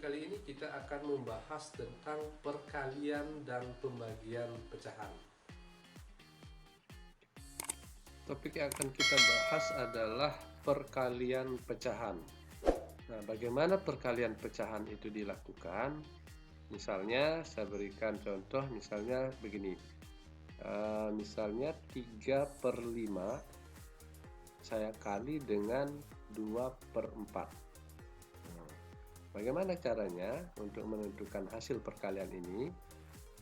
kali ini kita akan membahas tentang perkalian dan pembagian pecahan. Topik yang akan kita bahas adalah perkalian pecahan. Nah, bagaimana perkalian pecahan itu dilakukan? Misalnya, saya berikan contoh, misalnya begini. Misalnya 3/5 saya kali dengan 2/4. Bagaimana caranya untuk menentukan hasil perkalian ini?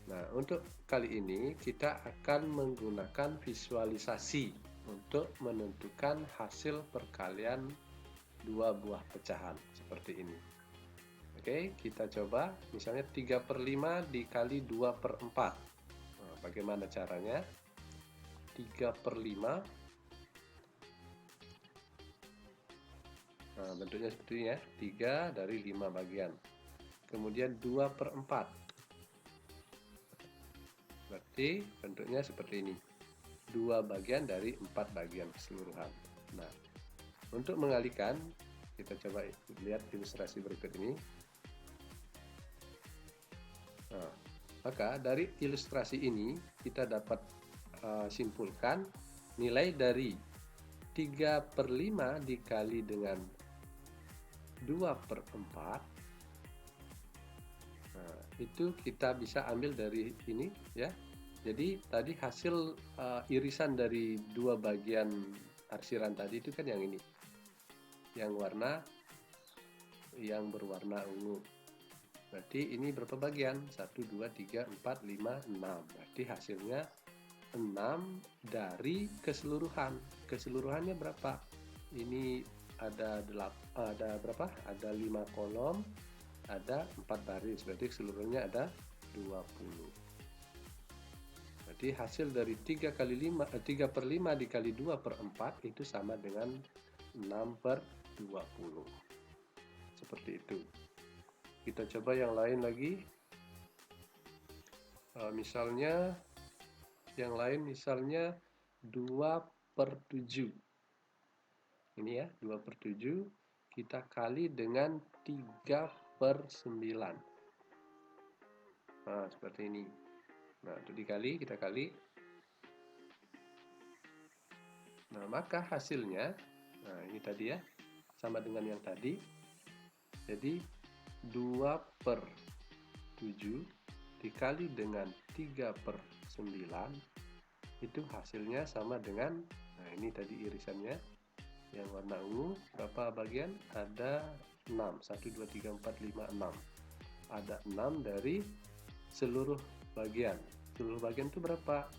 Nah, untuk kali ini kita akan menggunakan visualisasi untuk menentukan hasil perkalian dua buah pecahan seperti ini. Oke, kita coba misalnya 3/5 dikali 2/4. Nah, bagaimana caranya? 3/5. Nah, bentuknya seperti ini ya, 3 dari 5 bagian. Kemudian 2/4. Berarti bentuknya seperti ini. 2 bagian dari 4 bagian keseluruhan. Nah, untuk mengalihkan, kita coba lihat ilustrasi berikut ini. Nah, maka dari ilustrasi ini kita dapat simpulkan nilai dari 3/5 dikali dengan 2/4. Nah, itu kita bisa ambil dari ini ya. Jadi tadi hasil irisan dari dua bagian arsiran tadi itu kan yang ini, yang berwarna ungu. Berarti ini berapa bagian? 1, 2, 3, 4, 5, 6. Berarti hasilnya 6 dari keseluruhan. Keseluruhannya berapa? Ini ada berapa? Ada 5 kolom, ada 4 baris. Berarti seluruhnya ada 20. Berarti hasil dari 3/5 dikali 2/4 itu sama dengan 6/20. Seperti itu. Kita coba yang lain lagi. Misalnya yang lain misalnya 2/7. Ini ya, 2/7 kita kali dengan 3/9. Nah, seperti ini. Nah, itu dikali, kita kali. Nah, maka hasilnya, nah ini tadi ya, sama dengan yang tadi. Jadi 2/7 dikali dengan 3/9 itu hasilnya sama dengan, nah ini tadi irisannya yang warna ungu berapa bagian? Ada 6. 1, 2, 3, 4, 5, 6. Ada 6 dari seluruh bagian. Seluruh bagian itu berapa?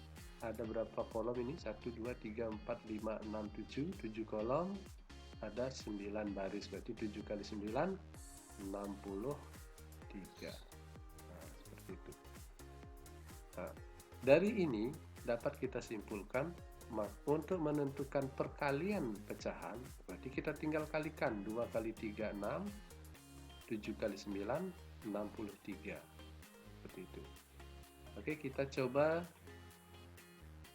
Ada berapa kolom ini? 1, 2, 3, 4, 5, 6, 7. 7 kolom, ada 9 baris. Berarti 7 kali 9, 63. Nah, seperti itu. Nah, dari ini dapat kita simpulkan untuk menentukan perkalian pecahan, berarti kita tinggal kalikan 2 kali 3, 6, 7 kali 9, 63. Seperti itu. Oke, kita coba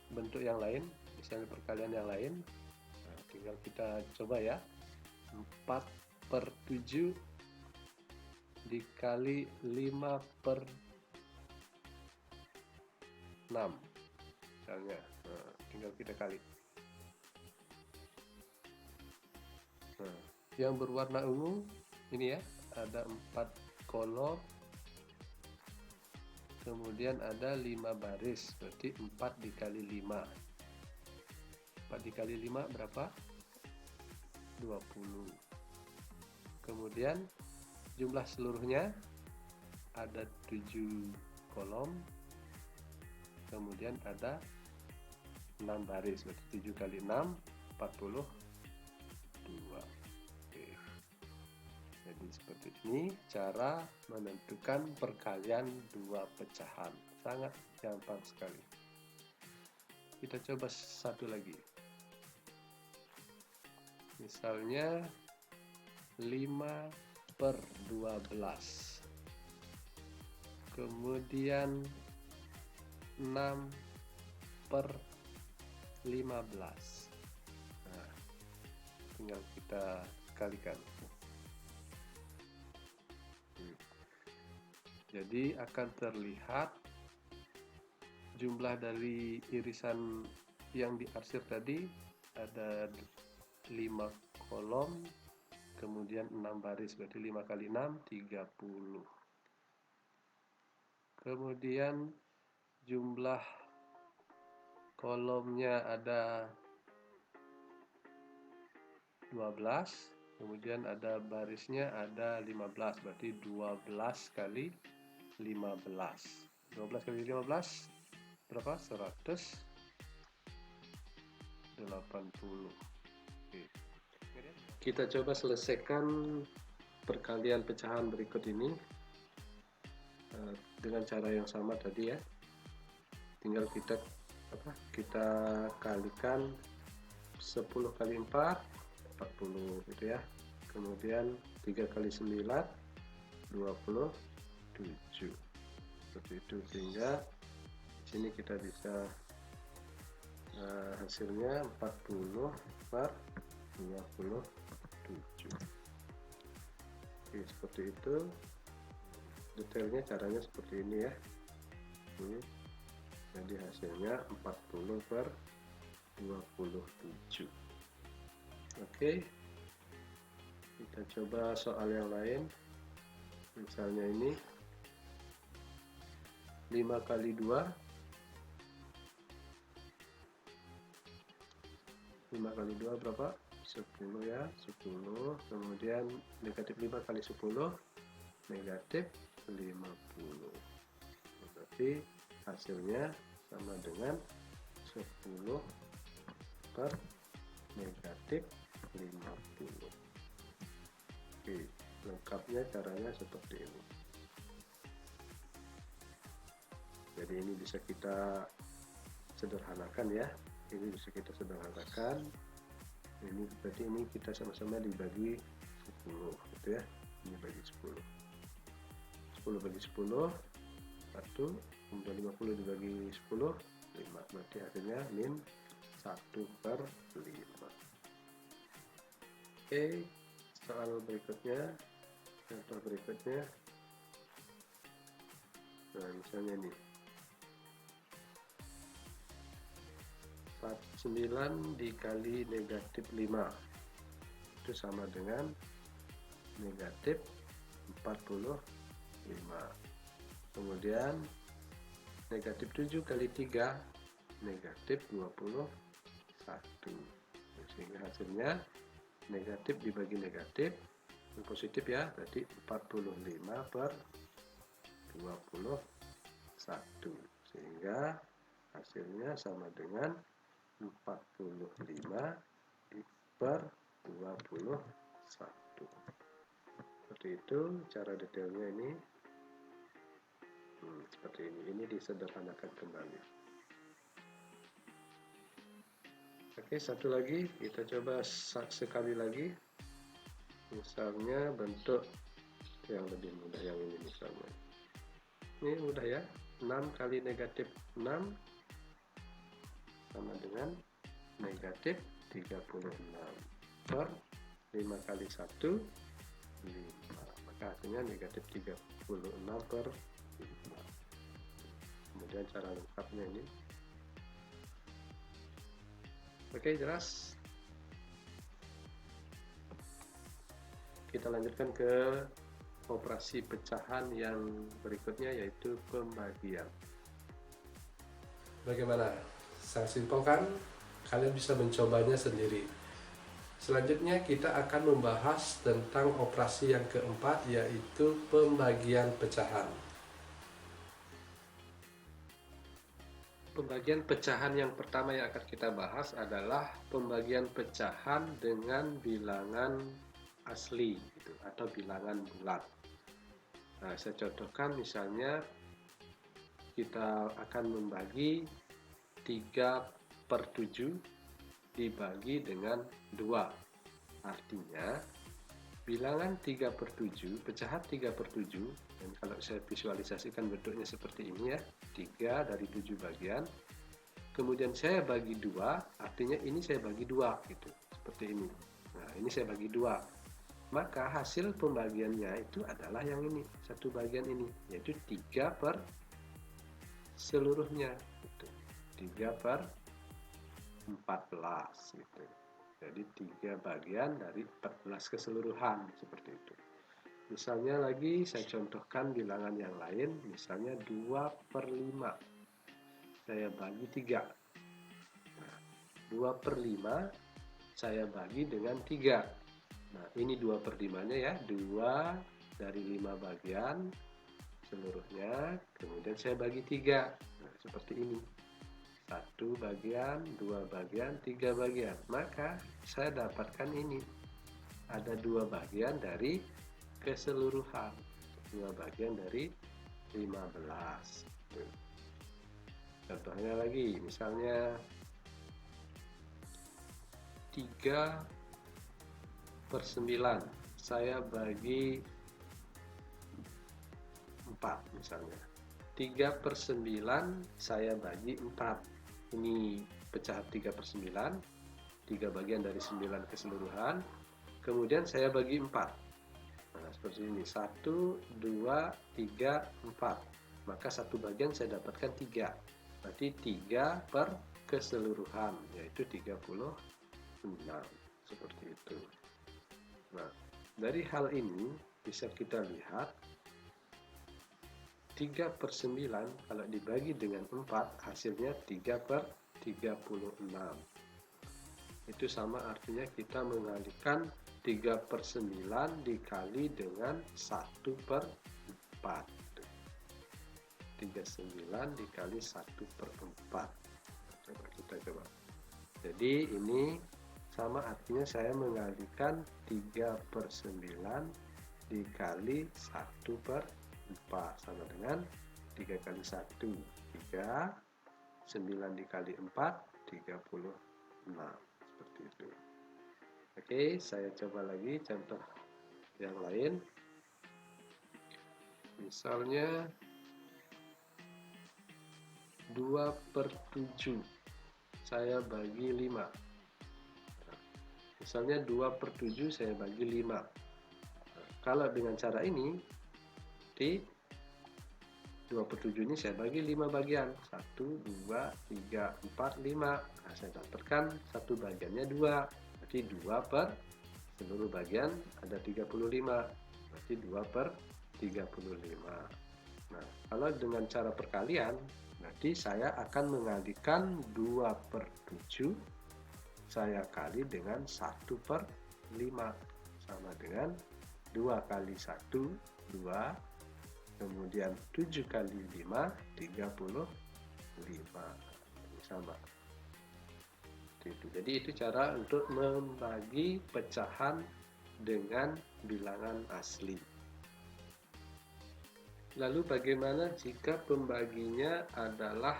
bentuk yang lain, misalnya perkalian yang lain. Nah, tinggal kita coba ya. 4/7 dikali 5/6 misalnya. Nah, tinggal kita kali. Nah, yang berwarna ungu ini ya, ada 4 kolom, kemudian ada 5 baris, berarti 4 dikali 5. 4 dikali 5 berapa? 20. Kemudian jumlah seluruhnya ada 7 kolom, kemudian ada 6 baris, berarti 7 kali 6, 42. Oke. Jadi seperti ini cara menentukan perkalian dua pecahan. Sangat gampang sekali. Kita coba satu lagi. Misalnya 5/12. Kemudian 6/15. Nah, tinggal kita kalikan. Jadi akan terlihat jumlah dari irisan yang diarsir tadi ada 5 kolom, kemudian 6 baris, berarti 5 kali 6, 30. Kemudian jumlah kolomnya ada 12, kemudian ada barisnya ada 15, berarti 12 kali 15. 12 kali 15 berapa? 180. Oke. Kita coba selesaikan perkalian pecahan berikut ini dengan cara yang sama tadi ya. Tinggal kita kalikan 10 kali 4 40 gitu ya. Kemudian 3 kali 9 27. Seperti itu, sehingga sini kita bisa hasilnya 40 per 27. Oke, seperti itu. Detailnya caranya seperti ini ya. Jadi hasilnya 40 per 27. Oke, kita coba soal yang lain. Misalnya ini 5 kali 2, 5 kali 2 berapa? 10 ya, 10. Kemudian negatif 5 kali 10 negatif 50. Berarti hasilnya sama dengan 10 per negatif 50. Oke, lengkapnya caranya seperti ini. Jadi ini bisa kita sederhanakan ya. Ini bisa kita sederhanakan. Ini berarti ini kita sama-sama dibagi 10 gitu ya. Ini bagi 10. 10 bagi 10 1, kemudian 50 dibagi 10 5. Berarti hasilnya min 1 per 5. Oke, soal berikutnya, contoh berikutnya. Nah, misalnya ini 49 dikali negatif 5 itu sama dengan negatif 45. Kemudian negatif 7 kali 3 negatif 21. Sehingga hasilnya negatif dibagi negatif, yang positif ya, berarti 45 per 21. Sehingga hasilnya sama dengan 45 per 21. Seperti itu cara detailnya ini. Seperti ini disederhanakan kembali. Oke, satu lagi kita coba sekali lagi. Misalnya bentuk yang lebih mudah yang ini misalnya. Ini mudah ya. 6 kali negatif 6 sama dengan negatif 36 per 5 kali 1 5. Maka hasilnya negatif 36 per 5. Kemudian cara lengkapnya ini. Oke, jelas. Kita lanjutkan ke operasi pecahan yang berikutnya, yaitu pembagian. Bagaimana? Sangat simpel kan? Kalian bisa mencobanya sendiri. Selanjutnya kita akan membahas tentang operasi yang keempat, yaitu pembagian pecahan. Pembagian pecahan yang pertama yang akan kita bahas adalah pembagian pecahan dengan bilangan asli gitu, atau bilangan bulat. Nah, saya contohkan misalnya kita akan membagi 3/7 dibagi dengan 2. Artinya bilangan 3/7, pecahan 3/7, dan kalau saya visualisasikan bentuknya seperti ini ya, 3 dari 7 bagian, kemudian saya bagi 2, artinya ini saya bagi 2 gitu, seperti ini. Nah, ini saya bagi 2, maka hasil pembagiannya itu adalah yang ini, satu bagian ini, yaitu 3 per seluruhnya, gitu. 3 per 14 gitu. Jadi 3 bagian dari 14 keseluruhan, seperti itu. Misalnya lagi saya contohkan bilangan yang lain, misalnya 2 per 5 saya bagi 3. Nah, 2 per 5 saya bagi dengan 3. Nah, ini 2 per 5-nya ya, 2 dari 5 bagian seluruhnya, kemudian saya bagi 3. Nah, seperti ini. 1 bagian, 2 bagian, 3 bagian. Maka saya dapatkan ini. Ada 2 bagian dari keseluruhan. 2 bagian dari 15. Contohnya lagi, misalnya 3 per 9 saya bagi 4 misalnya. 3 per 9 saya bagi 4. Ini pecahan 3 per 9, 3 bagian dari 9 keseluruhan. Kemudian saya bagi 4. Nah, seperti ini. 1, 2, 3, 4. Maka satu bagian saya dapatkan 3. Berarti 3 per keseluruhan, yaitu 36. Seperti itu. Nah, dari hal ini bisa kita lihat 3 per 9 kalau dibagi dengan 4 hasilnya 3 per 36. Itu sama artinya kita mengalihkan 3 per 9 dikali dengan 1 per 4. 39 dikali 1 per 4. Coba kita coba. Jadi ini sama artinya saya mengalihkan 3 per 9 dikali 1 per 4 sama dengan 3 kali 1 3, 9 dikali 4 36, seperti itu. Oke, saya coba lagi contoh yang lain. Misalnya 2 per 7 saya bagi 5. Misalnya 2 per 7 saya bagi 5. Kalau dengan cara ini, di 2 per 7 ini saya bagi 5 bagian. 1, 2, 3, 4, 5. Nah, saya dapatkan satu bagiannya 2. Berarti 2 per seluruh bagian ada 35. Berarti 2 per 35. Nah, kalau dengan cara perkalian, berarti saya akan mengalihkan 2 per 7 saya kali dengan 1 per 5 sama dengan 2 kali 1 2, kemudian 7 kali 5 35 sama. Jadi itu cara untuk membagi pecahan dengan bilangan asli. Lalu bagaimana jika pembaginya adalah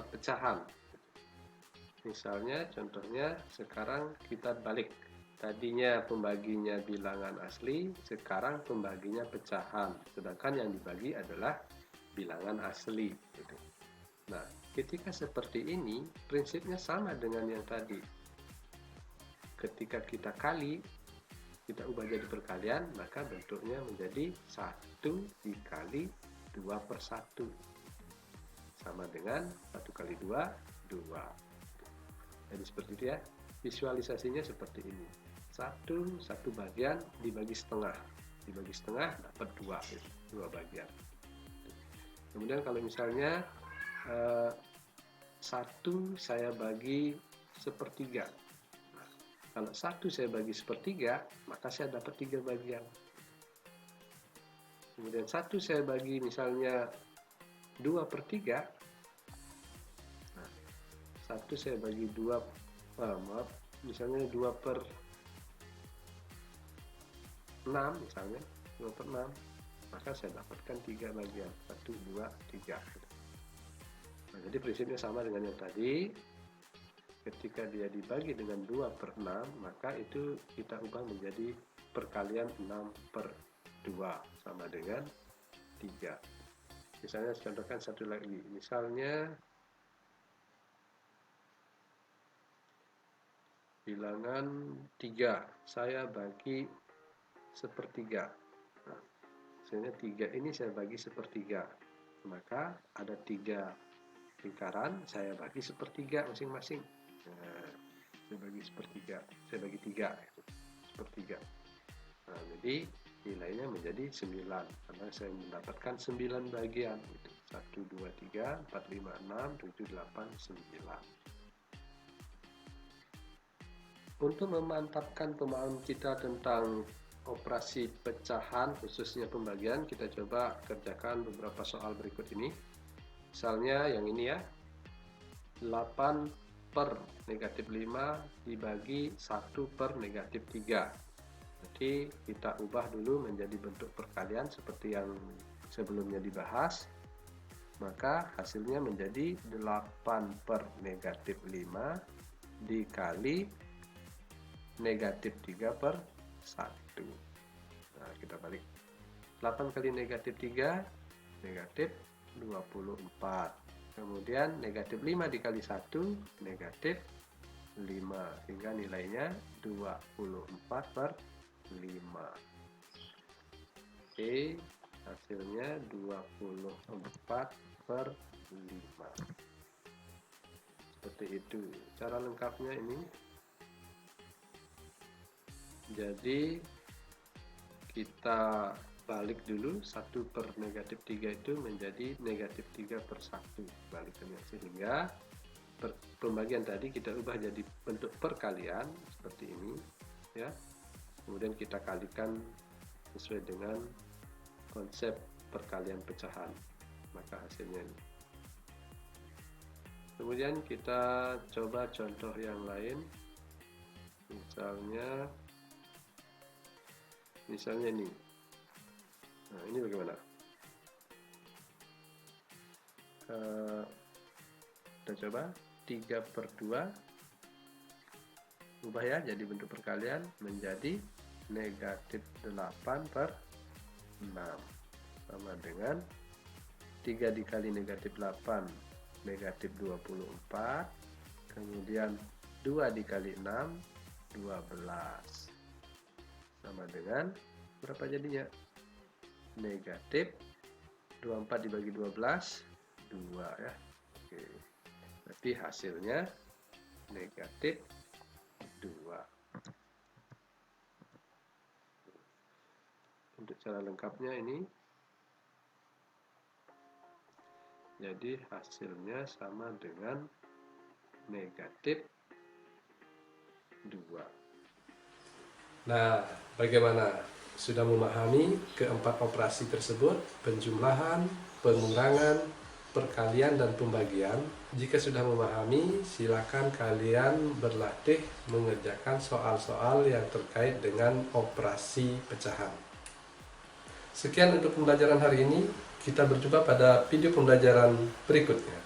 pecahan? Misalnya contohnya sekarang kita balik. Tadinya pembaginya bilangan asli, sekarang pembaginya pecahan. Sedangkan yang dibagi adalah bilangan asli. Gitu. Nah, ketika seperti ini, prinsipnya sama dengan yang tadi. Ketika kita kali, kita ubah jadi perkalian, maka bentuknya menjadi 1 dikali 2 per 1. Sama dengan 1 kali 2, 2. Jadi seperti itu ya, visualisasinya seperti ini. Satu bagian dibagi setengah dapat 2 bagian. Kemudian kalau misalnya 1 saya bagi sepertiga. Nah, kalau 1 saya bagi sepertiga, maka saya dapat 3 bagian. Kemudian 1 saya bagi misalnya 2 per 3. Nah, 1 saya bagi 2, misalnya 2 per 6 misalnya, 2 per 6, maka saya dapatkan 3 bagian, 1, 2, 3. Nah, jadi prinsipnya sama dengan yang tadi. Ketika dia dibagi dengan 2 per 6, maka itu kita ubah menjadi perkalian 6 per 2 sama dengan 3. Misalnya contohkan satu lagi, misalnya bilangan 3 saya bagi sepertiga. Nah, hasilnya 3 ini saya bagi sepertiga. Maka ada 3 lingkaran, saya bagi sepertiga masing-masing. Nah, saya bagi sepertiga, saya bagi 3 sepertiga. Nah, jadi nilainya menjadi 9 karena saya mendapatkan 9 bagian gitu. 1, 2, 3, 4, 5, 6, 7, 8, 9. Untuk memantapkan pemahaman kita tentang operasi pecahan, khususnya pembagian, kita coba kerjakan beberapa soal berikut ini. Misalnya yang ini ya, 8 per negatif 5 dibagi 1 per negatif 3. Jadi kita ubah dulu menjadi bentuk perkalian seperti yang sebelumnya dibahas. Maka hasilnya menjadi 8 per negatif 5 dikali negatif 3 per 1. Nah, kita balik. 8 kali negatif 3, negatif 24. Kemudian negatif 5 dikali 1, negatif 5. Sehingga nilainya 24 per 5. Oke, hasilnya 24 per 5. Seperti itu. Cara lengkapnya ini. Jadi kita balik dulu 1 per negatif 3 itu menjadi negatif 3 per 1 balikannya, sehingga pembagian tadi kita ubah jadi bentuk perkalian seperti ini ya. Kemudian kita kalikan sesuai dengan konsep perkalian pecahan, maka hasilnya ini. Kemudian kita coba contoh yang lain. Misalnya ini. Nah, ini bagaimana? Kita coba 3 per 2 ubah ya jadi bentuk perkalian menjadi negatif 8 per 6 sama dengan 3 dikali negatif 8 negatif 24, kemudian 2 dikali 6 12 sama dengan berapa jadinya? Negatif 24 dibagi 12 2 ya. Oke. Berarti hasilnya negatif 2. Untuk cara lengkapnya ini, jadi hasilnya sama dengan negatif 2. Nah, bagaimana? Sudah memahami keempat operasi tersebut, penjumlahan, pengurangan, perkalian, dan pembagian? Jika sudah memahami, silakan kalian berlatih mengerjakan soal-soal yang terkait dengan operasi pecahan. Sekian untuk pembelajaran hari ini. Kita berjumpa pada video pembelajaran berikutnya.